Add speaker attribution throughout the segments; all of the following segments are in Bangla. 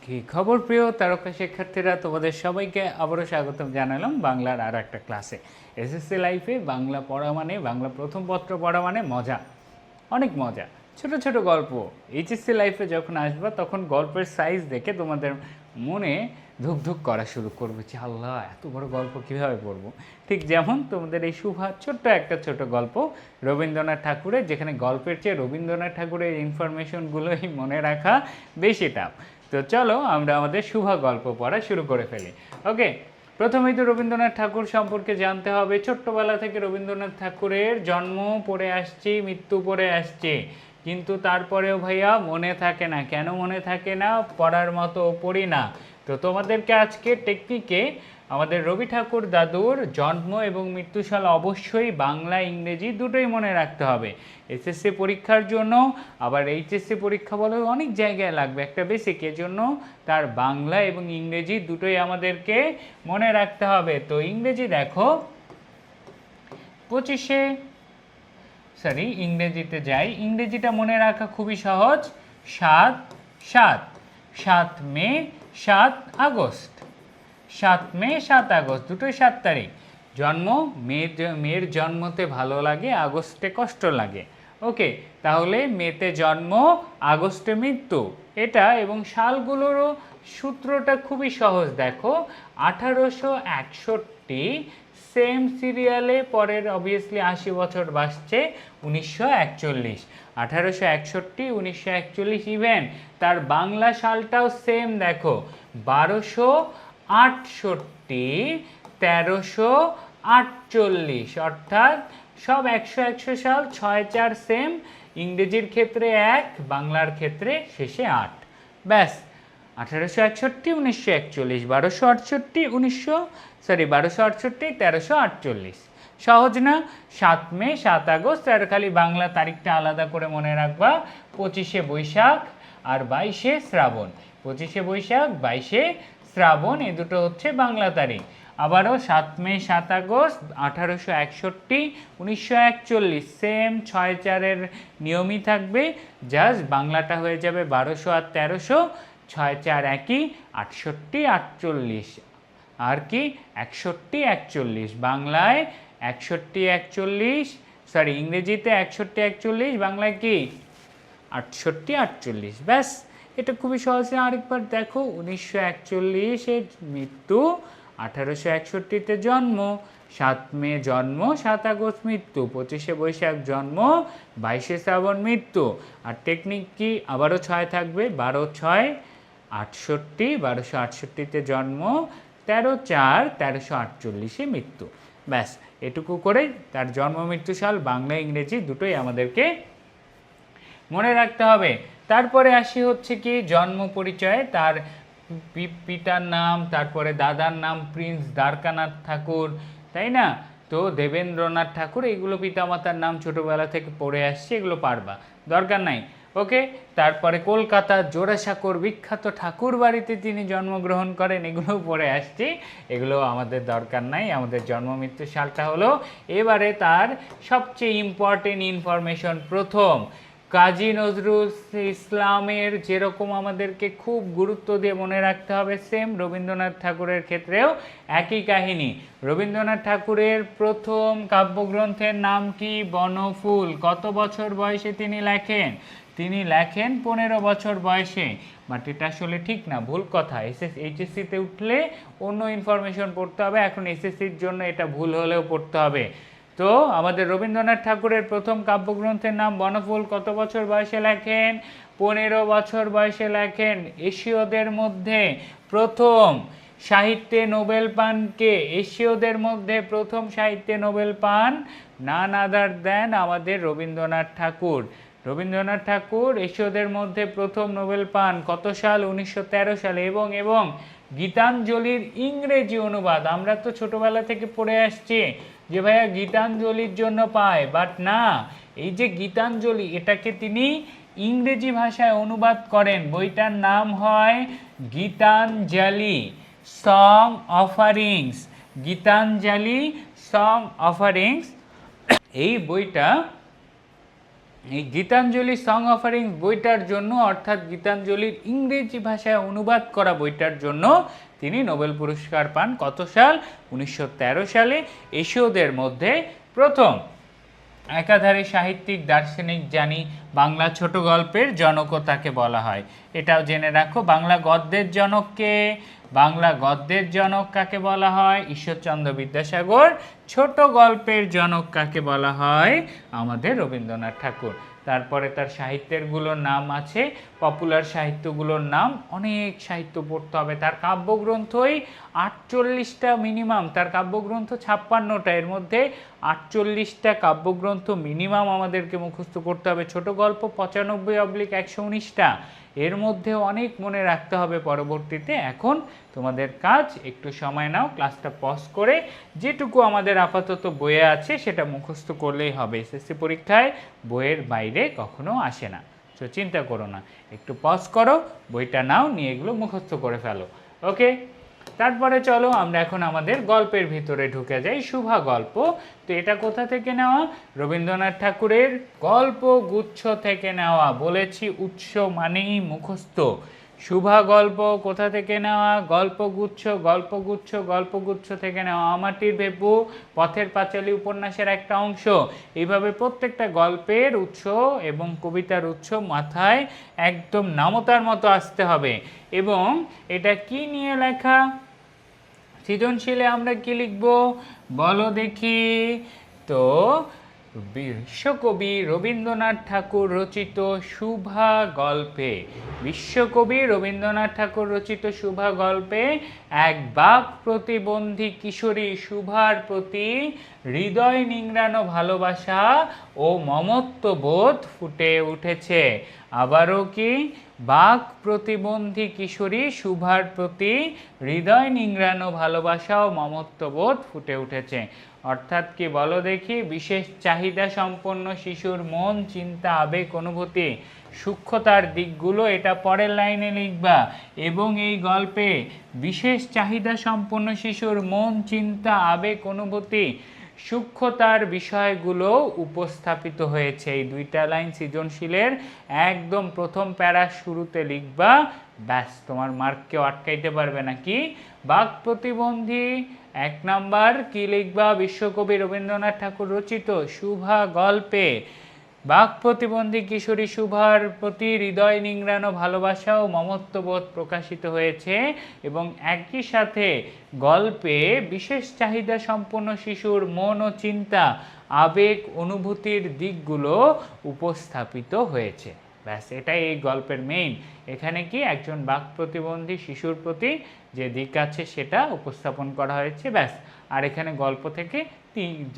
Speaker 1: কি খবর প্রিয় তারকা শিক্ষার্থীরা, তোমাদের সবাইকে আবারও স্বাগতম জানালাম বাংলার আর একটা ক্লাসে। এসএসসি লাইফে বাংলা পড়া মানে, বাংলা প্রথম পত্র পড়া মানে মজা, অনেক মজা। ছোট ছোট গল্প এইচএসসি লাইফে যখন আসবা তখন গল্পের সাইজ দেখে তোমাদের মনে ধুকধুক করা শুরু করবে যে আল্লাহ এত বড় গল্প কীভাবে পড়বো। ঠিক যেমন তোমাদের এই শুভা ছোট্ট একটা ছোট গল্প রবীন্দ্রনাথ ঠাকুরের, যেখানে গল্পের চেয়ে রবীন্দ্রনাথ ঠাকুরের ইনফরমেশনগুলোই মনে রাখা বেশি টাফ। তো চলো আমরা আমাদের শুভা গল্প পড়া শুরু করে ফেলি। ওকে, প্রথমেই তো রবীন্দ্রনাথ ঠাকুর সম্পর্কে জানতে হবে। ছোট্টবেলা থেকে রবীন্দ্রনাথ ঠাকুরের জন্ম পড়ে আসছি, মৃত্যু পড়ে আসছে, কিন্তু তারপরেও ভাইয়া মনে থাকে না। কেন মনে থাকে না? পড়ার মতো পড়ি না। তো তোমাদেরকে আজকে টেকনিকে আমাদের রবি ঠাকুর দাদুর জন্ম এবং মৃত্যুসাল অবশ্যই বাংলা ইংরেজি দুটোই মনে রাখতে হবে। এসএসসি পরীক্ষার জন্য, আবার এইচএসসি পরীক্ষা বলে অনেক জায়গায় লাগবে একটা বেসিক, এজন্য তার বাংলা এবং ইংরেজি দুটোই আমাদেরকে মনে রাখতে হবে। তো ইংরেজি দেখো, ইংরেজিতে যাই। ইংরেজিটা মনে রাখা খুবই সহজ। 7 মে 7 আগস্ট, 7 মে 7 আগস্ট, দুটোই 7 তারিখ। জন্ম, মেয়ের জন্মতে ভালো লাগে, আগস্টে কষ্ট লাগে। ওকে, তাহলে মেতে জন্ম, আগস্টে মৃত্যু, এটা। এবং সালগুলোরও সূত্রটা খুবই সহজ। দেখো, 1861, সেম সিরিয়ালে পরের অবভিয়াসলি 80 বছর বাসছে 1941। 1861, 1941, ইভেন তার বাংলা সালটাও সেম। দেখো, 1268, 1348, অর্থাৎ সব 100 সাল, 6-4 সেম। ইংরেজির ক্ষেত্রে 1, বাংলার ক্ষেত্রে শেষে 8। ব্যাস, 1861, 1941, 1268, 1348। সহজ না? 7 মে 7 আগস্ট, আর খালি বাংলা তারিখটা আলাদা করে মনে রাখবা, 25শে বৈশাখ আর 22শে শ্রাবণ। 25শে বৈশাখ, 22শে শ্রাবণ, এ দুটো হচ্ছে বাংলা তারিখ। আবারও 7 মে 7 আগস্ট, 1861, 1941, সেম 6-4-এর নিয়মই থাকবে, জাস্ট বাংলাটা হয়ে যাবে 1200 আর 1300, 6-4 একই, 68, 48, আর কি 61, 41। বাংলায় 61, 41, ইংরেজিতে 61, 41, বাংলায় কি 68, 48। ব্যাস, এটা খুবই সহজ। আরেকবার দেখো, 1941-এ মৃত্যু, 1861-তে জন্ম, 7 মে জন্ম, 7 আগস্ট মৃত্যু, 25শে বৈশাখ জন্ম, 22শে শ্রাবণ মৃত্যু। আর টেকনিক কি? আবারও 6 থাকবে, 12-6, 68, 1268-তে জন্ম, 13-4, 1348-এ মৃত্যু। ব্যাস, এটুকু করে তার জন্ম মৃত্যু সাল বাংলা ইংরেজি দুটোই আমাদেরকে মনে রাখতে হবে। তারপরে আসি হচ্ছে কি জন্ম পরিচয়, তার পিতার নাম, তারপরে দাদার নাম প্রিন্স দ্বারকানাথ ঠাকুর, তাই না? তো দেবেন্দ্রনাথ ঠাকুর, এগুলো পিতামাতার নাম ছোটবেলা থেকে পড়ে আসছে, এগুলো পারবা, দরকার নাই। ওকে, তারপরে কলকাতার জোড়াসাঁকোর বিখ্যাত ঠাকুর বাড়িতে তিনি জন্মগ্রহণ করেন, এগুলোও পড়ে আসছে, এগুলো আমাদের দরকার নাই। আমাদের জন্ম মৃত্যু সালটা হলো। এবারে তার সবচেয়ে ইম্পর্টেন্ট ইনফরমেশন, প্রথম কাজী নজরুল ইসলামের যেরকম আমাদেরকে খুব গুরুত্ব দিয়ে মনে রাখতে হবে, সেম রবীন্দ্রনাথ ঠাকুরের ক্ষেত্রেও একই কাহিনী। রবীন্দ্রনাথ ঠাকুরের প্রথম কাব্যগ্রন্থের নাম কি? বনফুল। কত বছর বয়সে তিনি লেখেন? তিনি লেখেন 15 বছর বয়সে। বাট এটা আসলে ঠিক না, ভুল কথা। এইচএসসিতে উঠলে অন্য ইনফরমেশন পড়তে হবে, এখন এসএসসির জন্য এটা ভুল হলেও পড়তে হবে। তো আমাদের রবীন্দ্রনাথ ঠাকুরের প্রথম কাব্যগ্রন্থের নাম বনফুল। কত বছর বয়সে লেখেন? 15 বছর বয়সে লেখেন। এশীয়দের মধ্যে প্রথম সাহিত্যে নোবেল পান কে? এশীয়দের মধ্যে প্রথম সাহিত্যে নোবেল পান নান আদার দেন আমাদের রবীন্দ্রনাথ ঠাকুর। রবীন্দ্রনাথ ঠাকুর এশীয়দের মধ্যে প্রথম নোবেল পান কত সাল? 1913 সালে। এবং গীতাঞ্জলির ইংরেজি অনুবাদ, আমরা তো ছোটবেলা থেকে পড়ে আসছি যে ভাইয়া গীতাঞ্জলির জন্য পায়, বাট না, এই যে গীতাঞ্জলি, এটাকে তিনি ইংরেজি ভাষায় অনুবাদ করেন। বইটার নাম হয় Gitanjali song offerings. Gitanjali song offerings, এই বইটা এই গীতাঞ্জলি সং অফারিং বইটার জন্য, অর্থাৎ গীতাঞ্জলির ইংরেজি ভাষায় অনুবাদ করা বইটার জন্য তিনি নোবেল পুরস্কার পান। কত সাল? 1913 সালে। এশীয়দের মধ্যে প্রথম একাধারে সাহিত্যিক দার্শনিক জানি বাংলা ছোট গল্পের জনকও তাকে বলা হয়। এটাও জেনে রাখো। বাংলা গদ্যের জনককে, বাংলা গদ্যের জনক কাকে বলা হয়? ঈশ্বরচন্দ্র বিদ্যাসাগর। ছোট গল্পের জনক কাকে বলা হয়? আমাদের রবীন্দ্রনাথ ঠাকুর। তারপরে তার সাহিত্যেরগুলোর নাম আছে, পপুলার সাহিত্যগুলোর নাম। অনেক সাহিত্য পড়তে হবে। তার কাব্যগ্রন্থই 48টা মিনিমাম। তার কাব্যগ্রন্থ 56টা, এর মধ্যে 48টা কাব্যগ্রন্থ মিনিমাম আমাদেরকে মুখস্থ করতে হবে। ছোট গল্প 95/119টা, এর মধ্যে অনেক মনে রাখতে হবে পরবর্তীতে। এখন তোমাদের কাজ, একটু সময় নাও, ক্লাসটা পজ করে যেটুকু আমাদের আপাতত বইয়ে আছে সেটা মুখস্থ করলেই হবে। এসএসসি পরীক্ষায় বইয়ের বাইরে কখনো আসে না, তো চিন্তা করো না। একটু পজ করো, বইটা নাও, নিয়ে এগুলো মুখস্থ করে ফেলো। ওকে, তারপরে চলো আমরা এখন আমাদের গল্পের ভিতরে ঢুকে যাই। শুভা গল্প, তো এটা কোথা থেকে নেওয়া? রবীন্দ্রনাথ ঠাকুরের গল্পগুচ্ছ থেকে নেওয়া। বলেছি উৎস মানেই মুখস্থ। শুভা গল্প কোথা থেকে নেওয়া? গল্পগুচ্ছ, গল্পগুচ্ছ, গল্পগুচ্ছ থেকে নেওয়া। আমাটির ভেপু, পথের পাঁচালী উপন্যাসের একটা অংশ। এইভাবে প্রত্যেকটা গল্পের উৎস এবং কবিতার উৎস মাথায় একদম নামতার মতো আসতে হবে। এবং এটা কি নিয়ে লেখা? সৃজনশীলে আমরা কি লিখব বলো দেখি? তো বিশ্বকবি রবীন্দ্রনাথ ঠাকুর রচিত শুভা গল্পে, বিশ্বকবি রবীন্দ্রনাথ ঠাকুর রচিত শুভা গল্পে এক বাক প্রতিবন্ধী কিশোরী শুভার প্রতি হৃদয় নিংড়ানো ভালোবাসা ও মমত্ববোধ ফুটে উঠেছে। আবারও কি? বাক প্রতিবন্ধী কিশোরী শুভার প্রতি হৃদয় নিংড়ানো ভালোবাসা ও মমত্ববোধ ফুটে উঠেছে। অর্থাৎ কি বলো দেখি? বিশেষ চাহিদা সম্পন্ন শিশুর মন, চিন্তা, আবেগ, অনুভূতি, সূক্ষ্মতার দিকগুলো এটা পরের লাইনে লিখবা। এবং এই গল্পে বিশেষ চাহিদা সম্পন্ন শিশুর মন, চিন্তা, আবেগ, অনুভূতি, সূক্ষ্মতার বিষয়গুলো উপস্থাপিত হয়েছে। এই দুইটা লাইন সৃজনশীলের একদম প্রথম প্যারা শুরুতে লিখবা। ব্যাস, তোমার মার্ক কেউ আটকাইতে পারবে না। কি? বাক প্রতিবন্ধী 1 নাম্বার কি লিখবা? বিশ্বকবি রবীন্দ্রনাথ ঠাকুর রচিত শুভা গল্পে বাক প্রতিবন্ধী কিশোরী শুভার প্রতি হৃদয় নিংড়ানো ভালোবাসা ও মমত্ববোধ প্রকাশিত হয়েছে। এবং একই সাথে গল্পে বিশেষ চাহিদা সম্পন্ন শিশুর মন ও চিন্তা, আবেগ, অনুভূতির দিকগুলো উপস্থাপিত হয়েছে। ব্যাস, এটাই এই গল্পের মেইন। এখানে কি একজন বাক প্রতিবন্ধী শিশুর প্রতি যে দিক আছে সেটা উপস্থাপন করা হয়েছে। ব্যাস, আর এখানে গল্প থেকে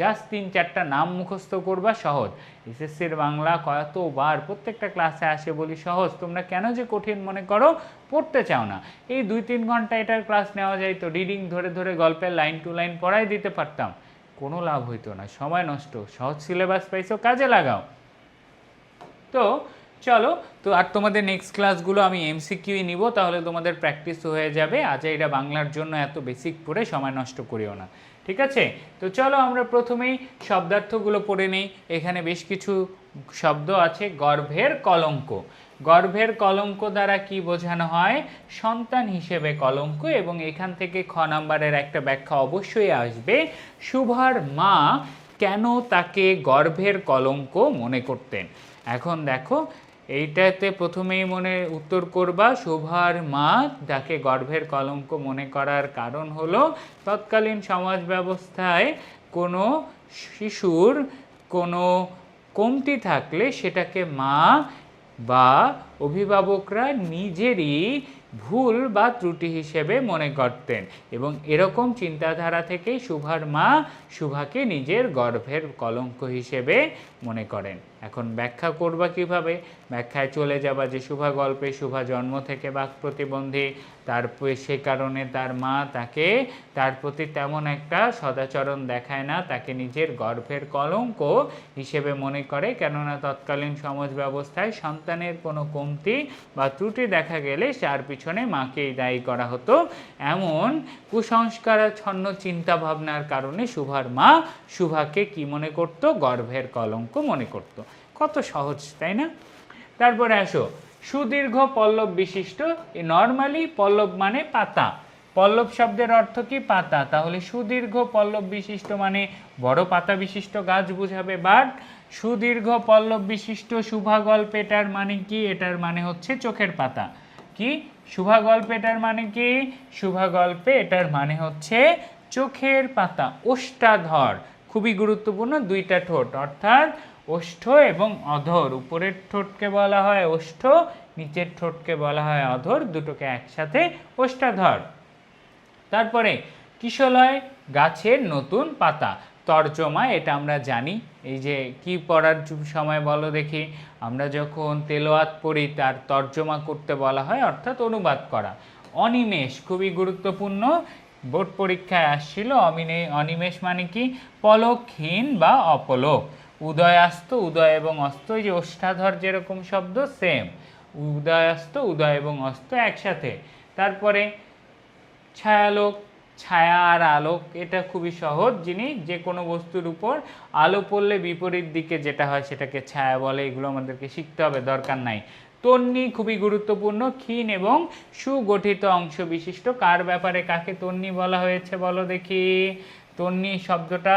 Speaker 1: জাস্ট 3-4টা নাম মুখস্থ করবা। সহজ। এসএসসির বাংলা কতবার প্রত্যেকটা ক্লাসে আসে বলি সহজ, তোমরা কেন যে কঠিন মনে করো? পড়তে চাও না। এই 2-3 ঘন্টা এটার ক্লাস নেওয়া যায় তো, রিডিং ধরে ধরে গল্পের লাইন টু লাইন পড়াই দিতে পারতাম, কোনো লাভ হইতো না, সময় নষ্ট। সহজ সিলেবাস পাইছো, কাজে লাগাও। তো চলো, তো আর তোমাদের নেক্সট ক্লাসগুলো আমি এমসিকিউই নিব, তাহলে তোমাদের প্র্যাকটিস হয়ে যাবে। আজ এটা বাংলার জন্য এত বেসিক পড়ে সময় নষ্ট করিও না, ঠিক আছে? তো চলো আমরা প্রথমেই শব্দার্থগুলো পড়ে নিই। এখানে বেশ কিছু শব্দ আছে। গর্ভের কলঙ্ক। গর্ভের কলঙ্ক দ্বারা কি বোঝানো হয়? সন্তান হিসেবে কলঙ্ক। এবং এখান থেকে খ নাম্বারের একটা ব্যাখ্যা অবশ্যই আসবে। শুভার মা কেন তাকে গর্ভের কলঙ্ক মনে করতেন? এখন দেখো, এইটাতে প্রথমেই মনে উত্তর করবা। শুভার মা যাকে গর্ভের কলঙ্ক মনে করার কারণ হলো তৎকালীন সমাজ ব্যবস্থায় কোনো শিশুর কোনো কমতি থাকলে সেটাকে মা বা অভিভাবকরা নিজেরই ভুল বা ত্রুটি হিসেবে মনে করতেন। এবং এরকম চিন্তাধারা থেকেই শুভার মা শুভাকে নিজের গর্ভের কলঙ্ক হিসেবে মনে করেন। এখন ব্যাখ্যা করবা কিভাবে? ব্যাখ্যায় চলে যাবা যে শুভা গল্পে শুভা জন্ম থেকে বাক প্রতিবন্ধী, তারপরে সে কারণে তার মা তাকে তার প্রতি তেমন একটা সদাচরণ দেখায় না, তাকে নিজের গর্ভের কলঙ্ক হিসেবে মনে করে। কেননা তৎকালীন সমাজ ব্যবস্থায় সন্তানের কোনো কমতি বা ত্রুটি দেখা গেলে তার পিছনে মাকেই দায়ী করা হতো। এমন কুসংস্কারাচ্ছন্ন চিন্তা ভাবনার কারণে শুভার মা শুভাকে কি মনে করত? গর্ভের কলঙ্ক মনে করত। কত সহজ, তাই না? তারপরে আসো সুদীর্ঘ পল্লব বিশিষ্ট। নর্মালি পল্লব মানে পাতা, পল্লব শব্দের অর্থ কি? পাতা। তাহলে সুদীর্ঘ পল্লব বিশিষ্ট মানে বড় পাতা বিশিষ্ট গাছ বুঝাবে। বাট সুদীর্ঘ পল্লব বিশিষ্ট শুভাগল্প এটার মানে কি? এটার মানে হচ্ছে চোখের পাতা। কি শুভাগল্প এটার মানে কি? শুভাগল্পে এটার মানে হচ্ছে চোখের পাতা। ওষ্ঠাধর, খুবই গুরুত্বপূর্ণ, দুইটা ঠোঁট, অর্থাৎ ওষ্ঠ এবং অধর। উপরের ঠোঁটকে বলা হয় ওষ্ঠ, নিচের ঠোঁটকে বলা হয় অধর, দুটোকে একসাথে ওষ্ঠাধর। তারপরে কিশলয়, গাছের নতুন পাতা। তর্জমা এটা আমরা জানি, এই যে কি পড়ার সময় বলো দেখি, আমরা যখন তেলাওয়াত পড়ি তার তর্জমা করতে বলা হয়, অর্থাৎ অনুবাদ করা। অনিমেষ, খুবই গুরুত্বপূর্ণ, বোর্ড পরীক্ষায় আসছিল। অনিমেষ মানে কি? পলকহীন বা অপলক। উদয়াস্ত, উদয় এবং অস্ত, এই যে ওষ্ঠাধর যেরকম শব্দ সেম, উদয়াস্ত, উদয় এবং অস্ত একসাথে। তারপরে ছায়ালোক, ছায়া আর আলোক, এটা খুবই সহজ জিনিস, যে কোনো বস্তুর উপর আলো পড়লে বিপরীত দিকে যেটা হয় সেটাকে ছায়া বলে। এগুলো আমাদেরকে শিখতে হবে, দরকার নাই। তন্নি খুবই গুরুত্বপূর্ণ, ক্ষীণ এবং সুগঠিত অংশ বিশিষ্ট। কার ব্যাপারে কাকে তন্নি বলা হয়েছে বলো দেখি? তন্নি শব্দটা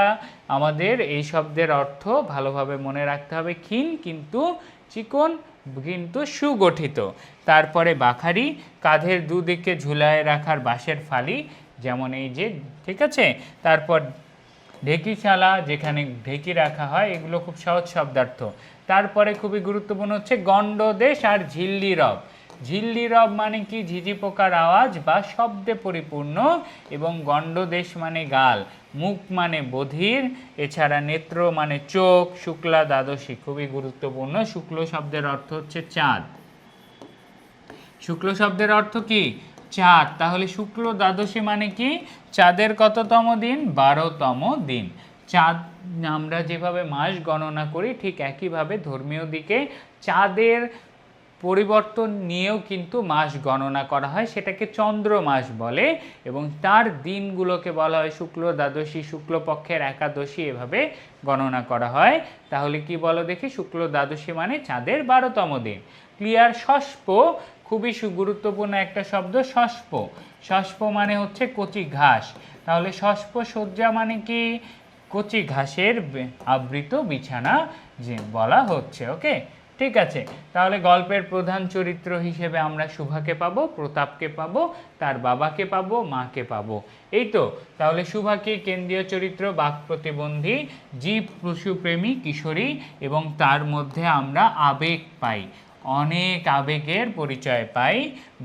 Speaker 1: আমাদের, এই শব্দের অর্থ ভালোভাবে মনে রাখতে হবে, ক্ষীণ কিন্তু চিকন কিন্তু সুগঠিত। তারপরে বাখারি, কাঁধের দুদিকে ঝুলায় রাখার বাঁশের ফালি, যেমন এই যে, ঠিক আছে। তারপর ঢেকিশালা, যেখানে ঢেকি রাখা হয়, এগুলো খুব সহজ শব্দার্থ। তারপরে খুবই গুরুত্বপূর্ণ হচ্ছে গণ্ডদেশ আর ঝিল্লি রব। ঝিল্লি রব মানে কি? ঝিঝি পোকার আওয়াজ বা শব্দে পরিপূর্ণ, এবং গণ্ডদেশ মানে গাল, মুখ মানে বধির, এছাড়া নেত্র মানে চোখ, শুক্লা দ্বাদশী খুবই গুরুত্বপূর্ণ। শুক্ল শব্দের অর্থ হচ্ছে চাঁদ। শুক্ল শব্দের অর্থ কি? চাঁদ। তাহলে শুক্ল দ্বাদশী মানে কি? চাঁদের কততম দিন? 12তম দিন। চাঁদ, আমরা যেভাবে মাস গণনা করি ঠিক একইভাবে ধর্মীয় দিকে চাঁদের পরিবর্তন নিয়েও কিন্তু মাস গণনা করা হয়, সেটাকে চন্দ্র মাস বলে, এবং তার দিনগুলোকে বলা হয় শুক্ল দ্বাদশী, শুক্লপক্ষের একাদশী, এভাবে গণনা করা হয়। তাহলে কি বলো দেখি? শুক্ল দ্বাদশী মানে চাঁদের 12তম দিন। ক্লিয়ার? ষষ্প, খুবই গুরুত্বপূর্ণ একটা শব্দ, ষষ্প। ষষ্প মানে হচ্ছে কচি ঘাস। তাহলে ষষ্প সজ্জা মানে কি? কচি ঘাসের আবৃত বিছানা যে বলা হচ্ছে। ওকে, ঠিক আছে। তাহলে গল্পের প্রধান চরিত্র হিসেবে আমরা শুভাকে পাবো, প্রতাপকে পাবো, তার বাবাকে পাবো, মাকে পাবো, এই তো। তাহলে শুভাকে কেন্দ্রীয় চরিত্র, বাক প্রতিবন্ধী, জীব পশুপ্রেমী কিশোরী, এবং তার মধ্যে আমরা আবেগ পাই, অনেক আবেগের পরিচয় পাই।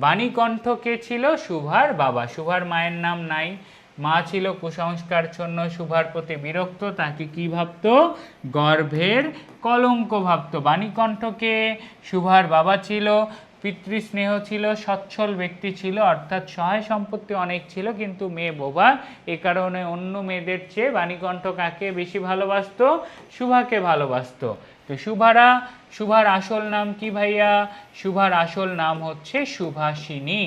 Speaker 1: বাণীকণ্ঠ কে ছিল? শুভার বাবা। শুভার মায়ের নাম নাই, মা ছিল কুসংস্কারচ্ছন্ন, শুভার প্রতি বিরক্ত, তাকে কি ভাবত? গর্ভের কলঙ্ক ভাবত। বাণীকণ্ঠকে শুভার বাবা ছিল, পিতৃস্নেহ ছিল, সচ্ছল ব্যক্তি ছিল, অর্থাৎ সহায় সম্পত্তি অনেক ছিল, কিন্তু মেয়ে বোবা, এ কারণে অন্য মেয়েদের চেয়ে বাণীকণ্ঠ কাকে বেশি ভালোবাসত? শুভাকে ভালোবাসত। তো শুভার আসল নাম কি ভাইয়া? শুভার আসল নাম হচ্ছে সুভাষিনী।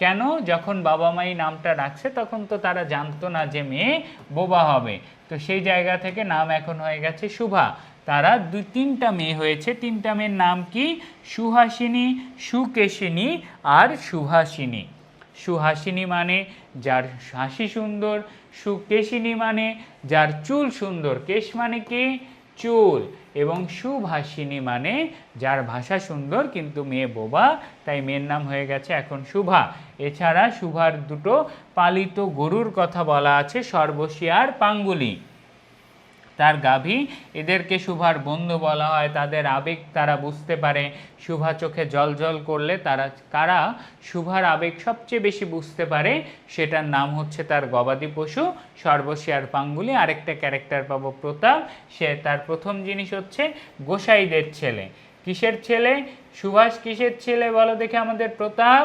Speaker 1: কেন? যখন বাবা মাই নামটা রাখছে তখন তো তারা জানতো না যে মেয়ে বোবা হবে, তো সেই জায়গা থেকে নাম এখন হয়ে গেছে শুভা। তারা 2-3টা মেয়ে হয়েছে, 3টা মেয়ের নাম কি? সুহাসিনী, সুকেশিনী আর সুহাসিনী। সুহাসিনী মানে যার হাসি সুন্দর, সুকেশিনী মানে যার চুল সুন্দর, কেশ মানে কি? চুল, এবং সুভাষিনী মানে যার ভাষা সুন্দর কিন্তু মেয়ে বোবা, তাই মেয়ের নাম হয়ে গেছে এখন শুভা। এছাড়া শুভার দুটো পালিত গরুর কথা বলা আছে, সর্বশী আর পাঙ্গুলি, তার গাভী, এদেরকে শুভার বন্ধু বলা হয়। তাদের আবেগ তারা বুঝতে পারে, শুভা চোখে জল জল করলে তারা কারা শুভার আবেগ সবচেয়ে বেশি বুঝতে পারে, সেটার নাম হচ্ছে তার গবাদি পশু সর্বশী আর পাঙ্গুলি। আরেকটা ক্যারেক্টার পাবো প্রতাপ, সে তার প্রথম জিনিস হচ্ছে গোসাইদের ছেলে। কিসের ছেলে? সুভাষ কিসের ছেলে বলো দেখে আমাদের? প্রতাপ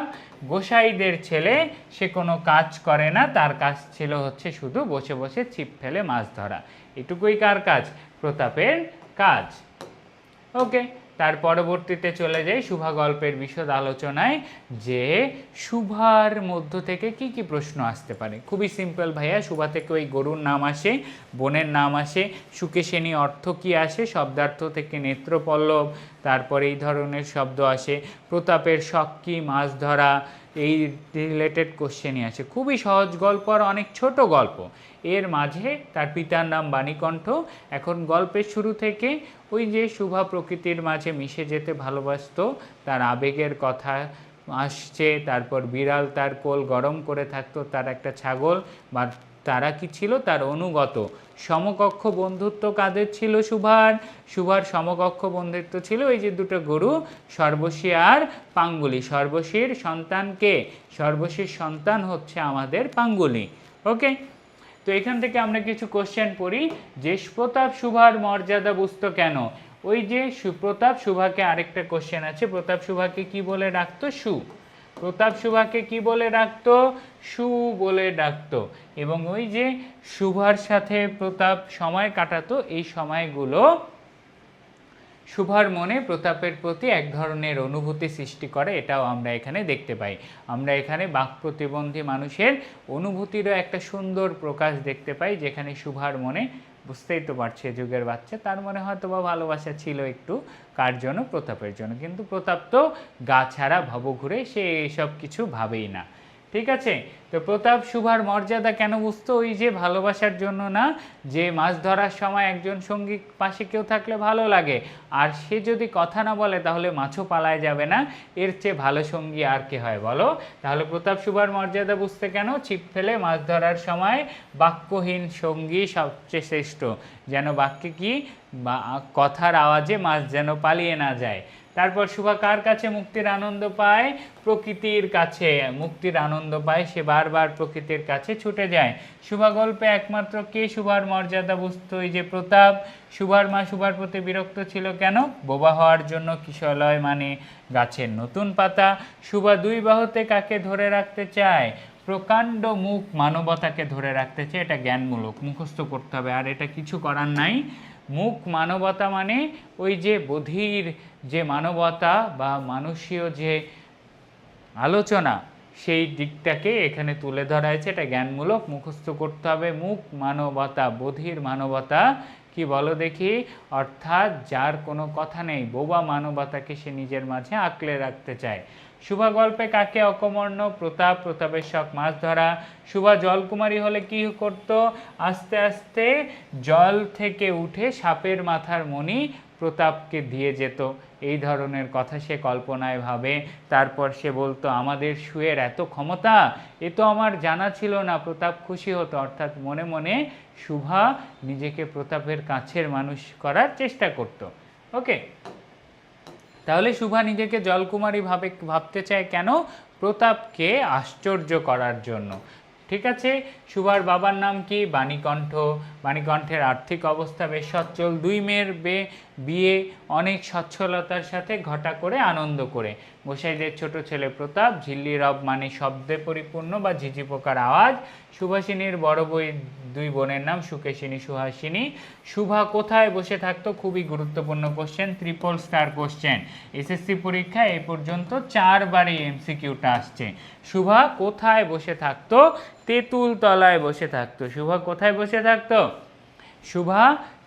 Speaker 1: গোসাইদের ছেলে। সে কোনো কাজ করে না, তার কাজ ছিল হচ্ছে শুধু বসে বসে ছিপ ফেলে মাছ ধরা, এটুকুই কার কাজ? প্রতাপের কাজ। ওকে, তার পরবর্তীতে চলে যাই শুভা গল্পের বিশদ আলোচনায়, যে শুভার মধ্য থেকে কি কি প্রশ্ন আসতে পারে। খুবই সিম্পল ভাইয়া, শুভা থেকে ওই গরুর নাম আসে, বোনের নাম আসে, সুকেশিনী অর্থ কি আসে, শব্দার্থ থেকে নেত্রপল্লব, তারপরে এই ধরনের শব্দ আসে, প্রতাপের শখ কি, মাছ ধরা, এই রিলেটেড কোশ্চেনই আসে। খুবই সহজ গল্প আর অনেক ছোট গল্প। এর মাঝে তার পিতার নাম বাণীকণ্ঠ। এখন গল্পের শুরু থেকে ওই যে শুভা প্রকৃতির মাঝে মিশে যেতে ভালোবাসতো, তার আবেগের কথা আসছে। তারপর বিড়াল তার কোল গরম করে থাকতো, তার একটা ছাগল বা তারা কি ছিল, তার অনুগত। সমকক্ষ বন্ধুত্ব কাদের ছিল শুভার সমকক্ষ বন্ধুত্ব ছিল এই যে দুটো গরু, সর্বশী আর পাঙ্গুলি। সর্বশীর সন্তানকে, সর্বশীর সন্তান হচ্ছে আমাদের পাঙ্গুলি। ওকে, তো এখান থেকে আমরা কিছু কোশ্চেন পড়ি। যে প্রতাপ শুভার মর্যাদা বুঝতো কেন, ওই যে সুপ্রতাপ শুভাকে, আরেকটা কোশ্চেন আছে, প্রতাপ শুভাকে কি বলে ডাকতো, প্রতাপ শুভাকে কি বলে ডাকতো, বলে ডাকতো। এবং ওই যে শুভার সাথে প্রতাপ সময় কাটাতো, এই সময়গুলো শুভার মনে প্রতাপের প্রতি এক ধরনের অনুভূতি সৃষ্টি করে, এটাও আমরা এখানে দেখতে পাই। আমরা এখানে বাক প্রতিবন্ধী মানুষের অনুভূতিরও একটা সুন্দর প্রকাশ দেখতে পাই, যেখানে শুভার মনে, বুঝতেই তো পারছে যুগের বাচ্চা, তার মনে হয়তো বা ভালোবাসা ছিল একটু, কার জন্য, প্রতাপের জন্য। কিন্তু প্রতাপ তো গা ছাড়া ভবঘুরে, সে এইসব কিছু ভাবেই না। ঠিক আছে, তো প্রতাপ শুভার মর্যাদা কেন বুঝতো, ওই যে ভালোবাসার জন্য না, যে মাছ ধরার সময় একজন সঙ্গী পাশে কেউ থাকলে ভালো লাগে, আর সে যদি কথা না বলে তাহলে মাছও পালায় যাবে না, এর চেয়ে ভালো সঙ্গী আর কে হয় বলো। তাহলে প্রতাপ শুভার মর্যাদা বুঝতে কেন, ছিপ ফেলে মাছ ধরার সময় বাক্যহীন সঙ্গী সবচেয়ে শ্রেষ্ঠ, যেন বাক্যে কি বা কথার আওয়াজে মাছ যেন পালিয়ে না যায়। তারপর শুভা কার কাছে মুক্তির আনন্দ পায়, প্রকৃতির কাছে মুক্তির আনন্দ পায়, সে বারবার প্রকৃতির কাছে ছুটে যায়। শুভা গল্পে একমাত্র কে শুভার মর্যাদা বুঝতো, এই যে প্রতাপ। শুভার মা শুভার প্রতি বিরক্ত ছিল কেন, বোবা হওয়ার জন্য। কিশলয় মানে গাছের নতুন পাতা। শুভা দুই বাহুতে কাকে ধরে রাখতে চায়, প্রকাণ্ড মুখ মানবতাকে ধরে রাখতে চায়। এটা জ্ঞানমূলক, মুখস্থ করতে হবে, আর এটা কিছু করার নাই। মুখ মানবতা মানে ওই যে বধির যে মানবতা বা মানুষীয় যে আলোচনা, সেই দিকটাকে এখানে তুলে ধরা হয়েছে, এটা জ্ঞানমূলক, মুখস্থ করতে হবে। মুখ মানবতা, বধির মানবতা কি বলো দেখি, অর্থাৎ যার কোনো কথা নেই, বোবা মানবতাকে সে নিজের মাঝে আঁকলে রাখতে চায়। শুভা গল্পে কাকে অকর্মণ্য, প্রতাপ, প্রতাপের শখ মাছ ধরা। শুভা জলকুমারী হলে কি করত, আস্তে আস্তে জল থেকে উঠে সাপের মাথার মণি প্রতাপকে দিয়ে যেত, এই ধরনের কথা সে কল্পনায় ভাবে। তারপর সে বলতো, আমাদের শুয়ের এত ক্ষমতা, এ তো আমার জানা ছিল না। প্রতাপ খুশি হতো, অর্থাৎ মনে মনে শুভা নিজেকে প্রতাপের কাছের মানুষ করার চেষ্টা করত। ওকে, তাহলে শুভা নিজেকে জলকুমারী ভাবতে চায় কেন, প্রতাপকে আশ্চর্য করার জন্য। ঠিক আছে, শুভার বাবার নাম কি, বাণীকণ্ঠ। বাণীকণ্ঠের আর্থিক অবস্থা বেশ সচ্ছল, দুই মেয়ের বিয়ে অনেক সচ্ছলতার সাথে ঘটা করে, আনন্দ করে। গোসাইদের ছোট ছেলে প্রতাপ, ঝিল্লি রব মানে শব্দে পরিপূর্ণ বা ঝিঝি পোকার আওয়াজ। সুভাষিনীর বড় বই, দুই বোনের নাম সুকেশিনী, সুহাসিনী। শুভা কোথায় বসে থাকতো, খুবই গুরুত্বপূর্ণ question, triple star question. SSC পরীক্ষায় এই পর্যন্ত 4 বারই এমসিকিউটা আসছে। শুভা কোথায় বসে থাকতো, তেঁতুল তলায় বসে থাকতো। শুভা কোথায় বসে থাকতো, শুভা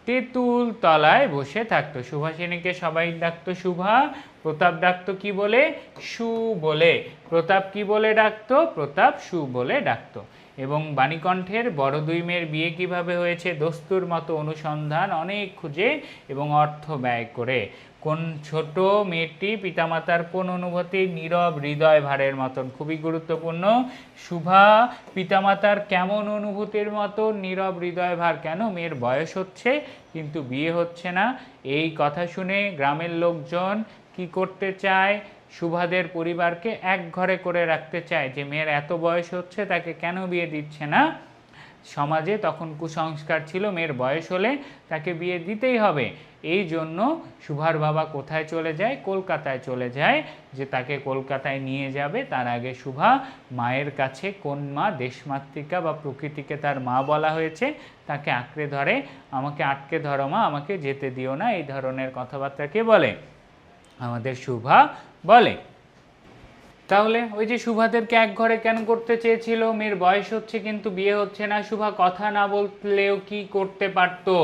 Speaker 1: তেঁতুল তলায় বসে থাকতো। সুভাষিনীকে সবাই ডাকতো শুভা, প্রতাপ ডাকতো কি বলে, সু বলে। প্রতাপ কি বলে ডাকতো, প্রতাপ সু বলে ডাকতো। এবং বাণীকণ্ঠের বড় দুই মেয়ের বিয়ে কিভাবে হয়েছে, দস্তুর মতো অনুসন্ধান, অনেক খুঁজে এবং অর্থ ব্যয় করে। কোন ছোট মেয়েটি পিতামাতার কোন অনুভূতি, নীরব হৃদয় ভারের মতন, খুবই গুরুত্বপূর্ণ। শুভা পিতামাতার কেমন অনুভূতির মতো, নীরব হৃদয় ভার। কেন, মেয়ের বয়স হচ্ছে কিন্তু বিয়ে হচ্ছে না। এই কথা শুনে গ্রামের লোকজন কি করতে চায়, শুভাদের পরিবারকে এক ঘরে করে রাখতে চায়, যে মেয়ের এত বয়স হচ্ছে তাকে কেন বিয়ে দিচ্ছে না। সমাজে তখন কুসংস্কার ছিল, মেয়ের বয়স হলে তাকে বিয়ে দিতেই হবে। এই জন্য শুভার বাবা কোথায় চলে যায়, কলকাতায় চলে যায়, যে তাকে কলকাতায় নিয়ে যাবে। তার আগে শুভা মায়ের কাছে, কোন মা, দেশমাতৃকা বা প্রকৃতিকে তার মা বলা হয়েছে, তাকে আঁকড়ে ধরে, আমাকে আটকে ধরো মা, আমাকে যেতে দিও না, এই ধরনের কথাবার্তাকে বলে। আমাদের শুভা বলে। তাহলে ওই যে শুভাদেরকে এক ঘরে কেন করতে চেয়েছিল? মেয়ের বয়স হচ্ছে কিন্তু বিয়ে হচ্ছে না। শুভা কথা না বললেও কি করতে পারতো?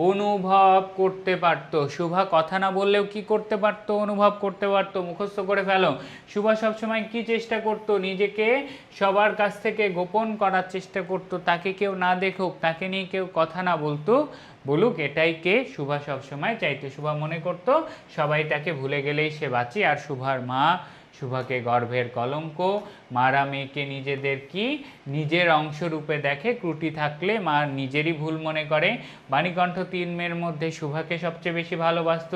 Speaker 1: অনুভব করতে পারতো। শুভা কথা না বললেও কি করতে পারতো? অনুভব করতে পারতো। মুখস্থ করে ফেলো। শুভা সবসময় কি চেষ্টা করতো? নিজেকে সবার কাছ থেকে গোপন করার চেষ্টা করতো, তাকে কেউ না দেখুক, তাকে নিয়ে কেউ কথা না বলুক, এটাই কে শুভা সবসময় চাইতো। শুভা মনে করতো সবাই তাকে ভুলে গেলেই সে বাঁচে। আর শুভার মা শুভাকে গর্ভের কলঙ্ক। মারা মেয়েকে নিজেদের কি নিজের অংশরূপে দেখে, ত্রুটি থাকলে মা নিজেরই ভুল মনে করে। বাণীকণ্ঠ 3 মেয়ের মধ্যে শুভাকে সবচেয়ে বেশি ভালোবাসত।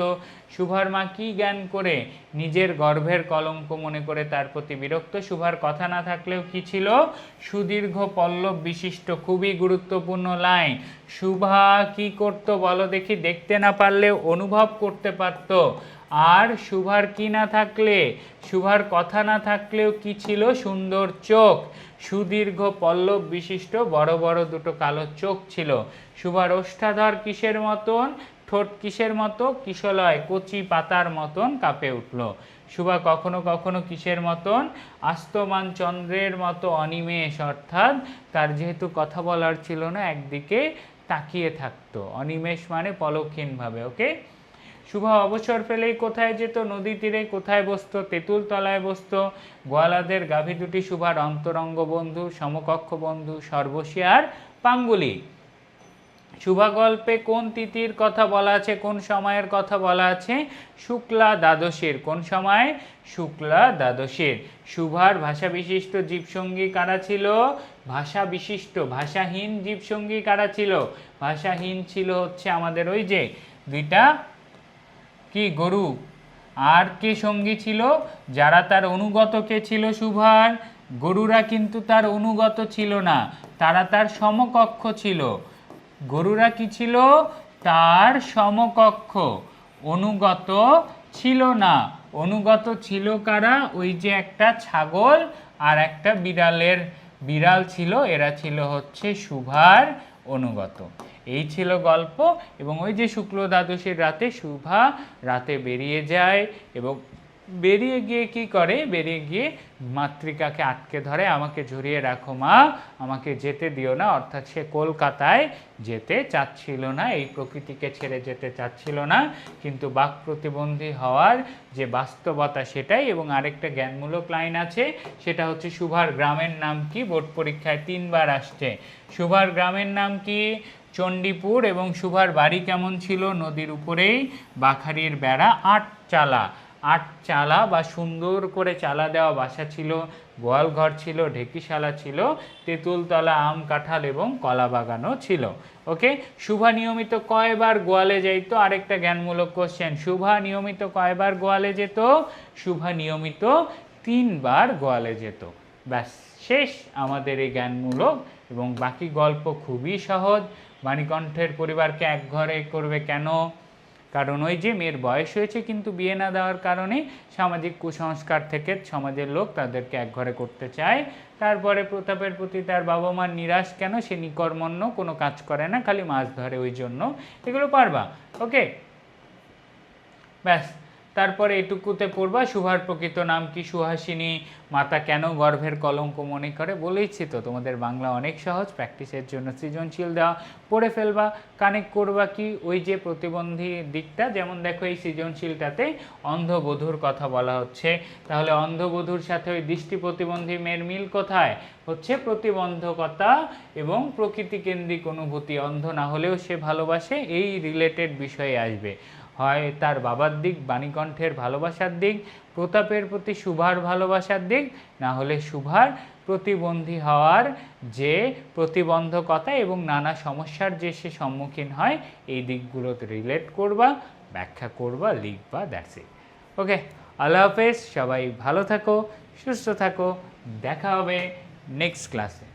Speaker 1: শুভার মা কি জ্ঞান করে? নিজের গর্ভের কলঙ্ক মনে করে তার প্রতি বিরক্ত। শুভার কথা না থাকলেও কি ছিল? সুদীর্ঘ পল্লব বিশিষ্ট, খুবই গুরুত্বপূর্ণ লাইন। শুভা কি করতো বলো দেখি? দেখতে না পারলেও অনুভব করতে পারত। আর শুভার কি না থাকলে, শুভার কথা না থাকলেও কি ছিল? সুন্দর চোখ, সুদীর্ঘ পল্লব বিশিষ্ট বড় বড় দুটো কালো চোখ ছিল। শুভার ওষ্ঠাধর কিসের মতন? ঠোঁট কিসের মতো? কিশলয়, কচি পাতার মতন কাঁপে উঠল। শুভা কখনো কখনো কিসের মতন? আস্তমান চন্দ্রের মতো অনিমেষ, অর্থাৎ তার যেহেতু কথা বলার ছিল না, একদিকে তাকিয়ে থাকতো। অনিমেষ মানে পলকহীনভাবে। ওকে। শুভা অবসর পেলেই কোথায় যেত? নদী তীরে। কোথায় বসতো? তেঁতুল তলায় বসতো। গোয়ালাদের গাভী দুটি শুভার অন্তরঙ্গ বন্ধু, সমকক্ষ বন্ধু, সর্বশী আর পাঙ্গুলি। শুভা গল্পে কোন তিথির কথা বলা আছে? কোন সময়ের কথা বলা আছে? শুক্লা দ্বাদশীর। কোন সময়? শুক্লা দ্বাদশীর। শুভার ভাষা বিশিষ্ট জীবসঙ্গী কারা ছিল? ভাষা বিশিষ্ট, ভাষাহীন জীবসঙ্গী কারা ছিল? ভাষাহীন ছিল হচ্ছে আমাদের ওই যে দুইটা কি গরু। আর কে সঙ্গী ছিল? যারা তার অনুগত। কে ছিল শুভার? গরুরা কিন্তু তার অনুগত ছিল না, তারা তার সমকক্ষ ছিল। গরুরা কি ছিল? তার সমকক্ষ, অনুগত ছিল না। অনুগত ছিল কারা? ওই যে একটা ছাগল আর একটা বিড়াল ছিল, এরা ছিল হচ্ছে শুভার অনুগত। এই ছিল গল্প। এবং ওই যে শুক্ল দ্বাদশীর রাতে শুভা রাতে বেরিয়ে যায় এবং বেরিয়ে গিয়ে কি করে? বেরিয়ে গিয়ে মাতৃকাকে আটকে ধরে, আমাকে জড়িয়ে রাখো মা, আমাকে যেতে দিও না। অর্থাৎ সে কলকাতায় যেতে চাচ্ছিল না, এই প্রকৃতিকে ছেড়ে যেতে চাচ্ছিল না, কিন্তু বাক প্রতিবন্ধী হওয়ার যে বাস্তবতা সেটাই। এবং আরেকটা জ্ঞানমূলক লাইন আছে, সেটা হচ্ছে শুভার গ্রামের নাম কি? বোর্ড পরীক্ষায় 3 বার আসছে। শুভার গ্রামের নাম কি? চণ্ডীপুর। এবং শুভার বাড়ি কেমন ছিল? নদীর উপরেই, বাখারির বেড়া, 8 চালা। 8 চালা বা সুন্দর করে চালা দেওয়া বাসা ছিল, গোয়াল ঘর ছিল, ঢেকিশালা ছিল, তেঁতুলতলা, আম কাঁঠাল এবং কলা বাগানও ছিল। ওকে। শুভা নিয়মিত কয়বার গোয়ালে যাইতো? আরেকটা জ্ঞানমূলক কোশ্চেন। শুভা নিয়মিত কয়বার গোয়ালে যেত? শুভা নিয়মিত 3 বার গোয়ালে যেত। ব্যাস, শেষ আমাদের এই জ্ঞানমূলক। এবং বাকি গল্প খুবই সহজ। বাণীকণ্ঠের পরিবারকে এক ঘরে করবে কেন? কারণ ওই যে মেয়ের বয়স হয়েছে কিন্তু বিয়ে না দেওয়ার কারণে সামাজিক কুসংস্কার থেকে সমাজের লোক তাদেরকে এক ঘরে করতে চায়। তারপরে প্রতাপের প্রতি তার বাবা মার নিরাশ কেন? সে নিকর্মণ্য, কোনো কাজ করে না, খালি মাছ ধরে, ওই জন্য। এগুলো পারবা। ওকে, ব্যাস। তারপরে এটুকুতে পড়বা শুভার প্রকৃত নাম কি? সুহাসিনী। মাতা কেন গর্ভের কলঙ্ক মনে করে? বলেইছি তো তোমাদের বাংলা অনেক সহজ, প্র্যাকটিসের জন্য সৃজনশীল দেওয়া, পড়ে ফেলবা। কানেক্ট করবা কি? ওই যে প্রতিবন্ধী দিকটা, যেমন দেখো এই সৃজনশীলটাতে অন্ধবধূর কথা বলা হচ্ছে, তাহলে অন্ধবধূর সাথে ওই দৃষ্টি প্রতিবন্ধী মেয়ের মিল কোথায়? হচ্ছে প্রতিবন্ধকতা এবং প্রকৃতিকেন্দ্রিক অনুভূতি। অন্ধ না হলেও সে ভালোবাসে, এই রিলেটেড বিষয়ে আসবে। হয় তার বাবার দিক, বাণীকণ্ঠের ভালোবাসার দিক, প্রতাপের প্রতি শুভার ভালোবাসার দিক, না হলে শুভার প্রতিবন্ধী হওয়ার যে প্রতিবন্ধকতা এবং নানা সমস্যার যে সে সম্মুখীন হয়, এই দিকগুলোতে রিলেট করবা, ব্যাখ্যা করবা, লিখবা। That's it. ওকে, আল্লাহ হাফেজ। সবাই ভালো থাকো, সুস্থ থাকো। দেখা হবে নেক্সট ক্লাসে।